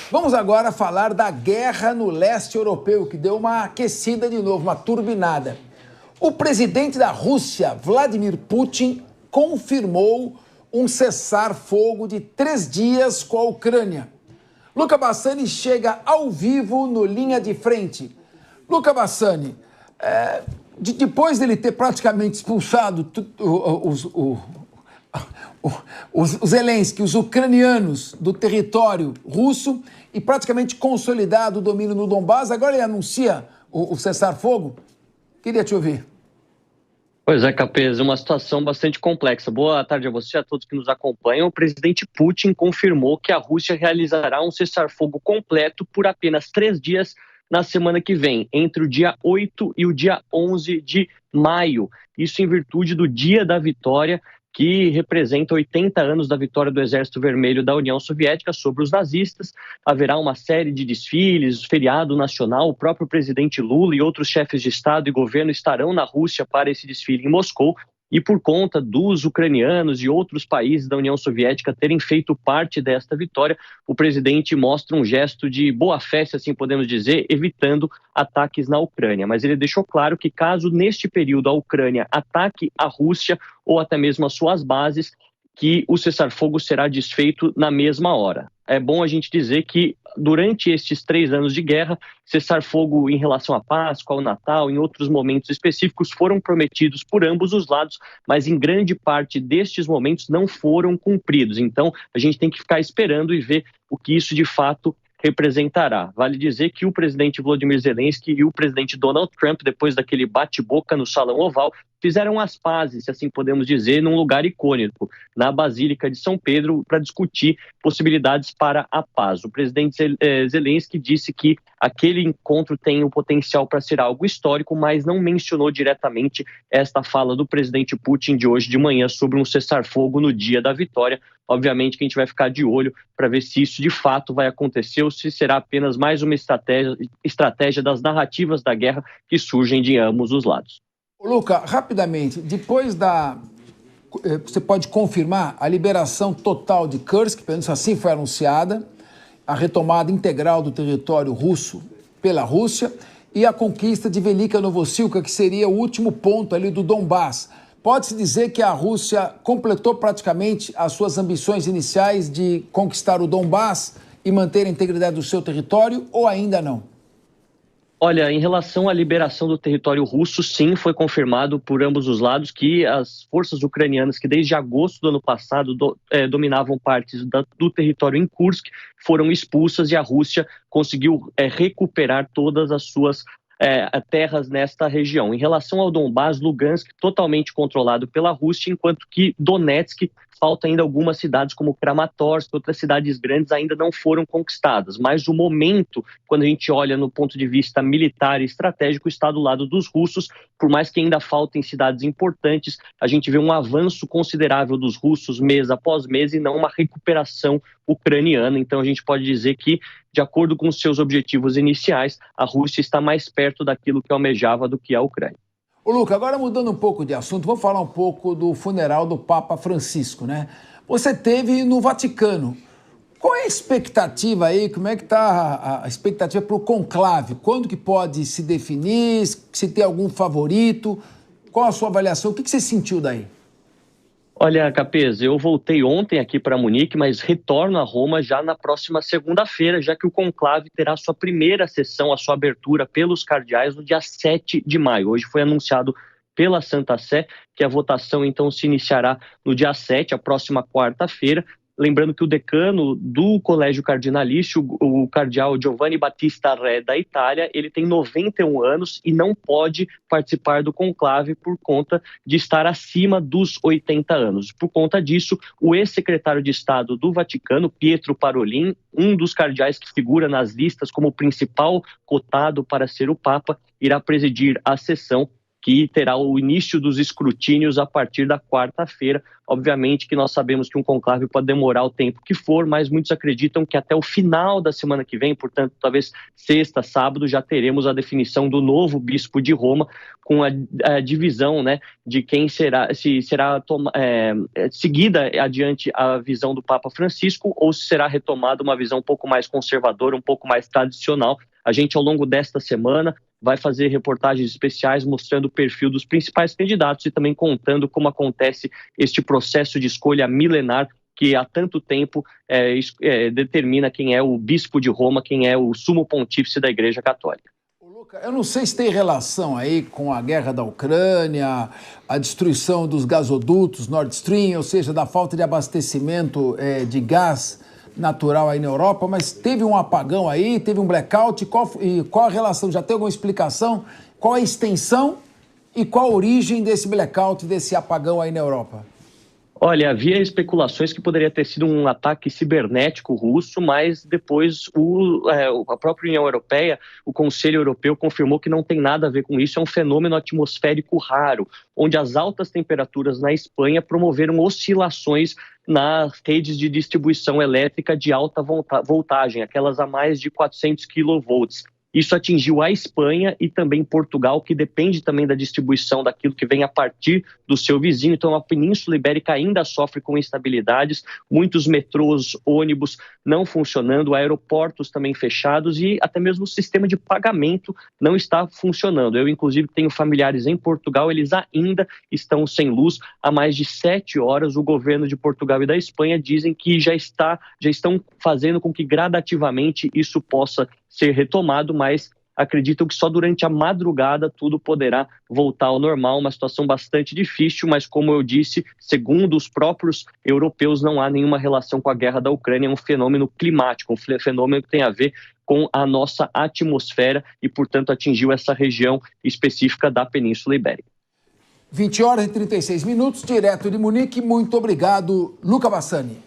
Vamos agora falar da guerra no leste europeu, que deu uma aquecida de novo, uma turbinada. O presidente da Rússia, Vladimir Putin, confirmou um cessar-fogo de 3 dias com a Ucrânia. Luca Bassani chega ao vivo no Linha de Frente. Luca Bassani, depois dele ter praticamente expulsado os Zelensky, os ucranianos, do território russo e praticamente consolidado o domínio no Donbás, agora ele anuncia o cessar-fogo? Queria te ouvir. Pois é, Capês, uma situação bastante complexa. Boa tarde a você e a todos que nos acompanham. O presidente Putin confirmou que a Rússia realizará um cessar-fogo completo por apenas 3 dias na semana que vem, entre o dia 8 e o dia 11 de maio. Isso em virtude do Dia da Vitória, que representa 80 anos da vitória do Exército Vermelho da União Soviética sobre os nazistas. Haverá uma série de desfiles, feriado nacional, o próprio presidente Lula e outros chefes de Estado e governo estarão na Rússia para esse desfile em Moscou. E por conta dos ucranianos e outros países da União Soviética terem feito parte desta vitória, o presidente mostra um gesto de boa-fé, se assim podemos dizer, evitando ataques na Ucrânia. Mas ele deixou claro que caso neste período a Ucrânia ataque a Rússia ou até mesmo as suas bases, que o cessar-fogo será desfeito na mesma hora. É bom a gente dizer que durante estes 3 anos de guerra, cessar-fogo em relação à Páscoa, ao Natal, em outros momentos específicos, foram prometidos por ambos os lados, mas em grande parte destes momentos não foram cumpridos. Então, a gente tem que ficar esperando e ver o que isso de fato representará. Vale dizer que o presidente Volodymyr Zelensky e o presidente Donald Trump, depois daquele bate-boca no Salão Oval, fizeram as pazes, se assim podemos dizer, num lugar icônico, na Basílica de São Pedro, para discutir possibilidades para a paz. O presidente Zelensky disse que aquele encontro tem o potencial para ser algo histórico, mas não mencionou diretamente esta fala do presidente Putin de hoje de manhã sobre um cessar-fogo no dia da vitória. Obviamente que a gente vai ficar de olho para ver se isso de fato vai acontecer ou se será apenas mais uma estratégia das narrativas da guerra que surgem de ambos os lados. Luca, rapidamente, você pode confirmar a liberação total de Kursk, pelo menos assim foi anunciada, a retomada integral do território russo pela Rússia e a conquista de Velika Novossilka, que seria o último ponto ali do Donbás. Pode-se dizer que a Rússia completou praticamente as suas ambições iniciais de conquistar o Donbás e manter a integridade do seu território ou ainda não? Olha, em relação à liberação do território russo, sim, foi confirmado por ambos os lados que as forças ucranianas, que desde agosto do ano passado dominavam partes do território em Kursk, foram expulsas e a Rússia conseguiu recuperar todas as suas terras nesta região. Em relação ao Donbás, Lugansk totalmente controlado pela Rússia, enquanto que Donetsk, falta ainda algumas cidades como Kramatorsk, outras cidades grandes ainda não foram conquistadas. Mas o momento, quando a gente olha no ponto de vista militar e estratégico, está do lado dos russos. Por mais que ainda faltem cidades importantes, a gente vê um avanço considerável dos russos mês após mês e não uma recuperação ucraniana. Então a gente pode dizer que, de acordo com os seus objetivos iniciais, a Rússia está mais perto daquilo que almejava do que a Ucrânia. Ô, Luca, agora mudando um pouco de assunto, vamos falar um pouco do funeral do Papa Francisco, né? Você esteve no Vaticano. Qual é a expectativa aí? Como é que está a expectativa para o conclave? Quando que pode se definir? Se tem algum favorito? Qual a sua avaliação? O que você sentiu daí? Olha, Capês, eu voltei ontem aqui para Munique, mas retorno a Roma já na próxima segunda-feira, já que o conclave terá sua primeira sessão, a sua abertura pelos cardeais no dia 7 de maio. Hoje foi anunciado pela Santa Sé que a votação então se iniciará no dia 7, a próxima quarta-feira. Lembrando que o decano do Colégio Cardinalício, o cardeal Giovanni Battista Re da Itália, ele tem 91 anos e não pode participar do conclave por conta de estar acima dos 80 anos. Por conta disso, o ex-secretário de Estado do Vaticano, Pietro Parolin, um dos cardeais que figura nas listas como principal cotado para ser o Papa, irá presidir a sessão que terá o início dos escrutínios a partir da quarta-feira. Obviamente que nós sabemos que um conclave pode demorar o tempo que for, mas muitos acreditam que até o final da semana que vem, portanto, talvez sexta, sábado, já teremos a definição do novo bispo de Roma, com a divisão, né, de quem será, se será seguida adiante a visão do Papa Francisco ou se será retomada uma visão um pouco mais conservadora, um pouco mais tradicional. A gente, ao longo desta semana, vai fazer reportagens especiais mostrando o perfil dos principais candidatos e também contando como acontece este processo de escolha milenar que há tanto tempo determina quem é o bispo de Roma, quem é o sumo pontífice da Igreja Católica. Luca, eu não sei se tem relação aí com a guerra da Ucrânia, a destruição dos gasodutos Nord Stream, ou seja, da falta de abastecimento de gás natural aí na Europa, mas teve um apagão aí, teve um blackout, qual a relação? Já tem alguma explicação? Qual a extensão e qual a origem desse blackout, desse apagão aí na Europa? Olha, havia especulações que poderia ter sido um ataque cibernético russo, mas depois a própria União Europeia, o Conselho Europeu, confirmou que não tem nada a ver com isso, é um fenômeno atmosférico raro, onde as altas temperaturas na Espanha promoveram oscilações nas redes de distribuição elétrica de alta voltagem, aquelas a mais de 400 kV. Isso atingiu a Espanha e também Portugal, que depende também da distribuição daquilo que vem a partir do seu vizinho. Então, a Península Ibérica ainda sofre com instabilidades, muitos metrôs, ônibus não funcionando, aeroportos também fechados e até mesmo o sistema de pagamento não está funcionando. Eu, inclusive, tenho familiares em Portugal, eles ainda estão sem luz há mais de 7 horas. O governo de Portugal e da Espanha dizem que já estão fazendo com que gradativamente isso possa ser retomado, mas acreditam que só durante a madrugada tudo poderá voltar ao normal, uma situação bastante difícil, mas como eu disse, segundo os próprios europeus, não há nenhuma relação com a guerra da Ucrânia, é um fenômeno climático, um fenômeno que tem a ver com a nossa atmosfera e, portanto, atingiu essa região específica da Península Ibérica. 20 horas e 36 minutos, direto de Munique. Muito obrigado, Luca Bassani.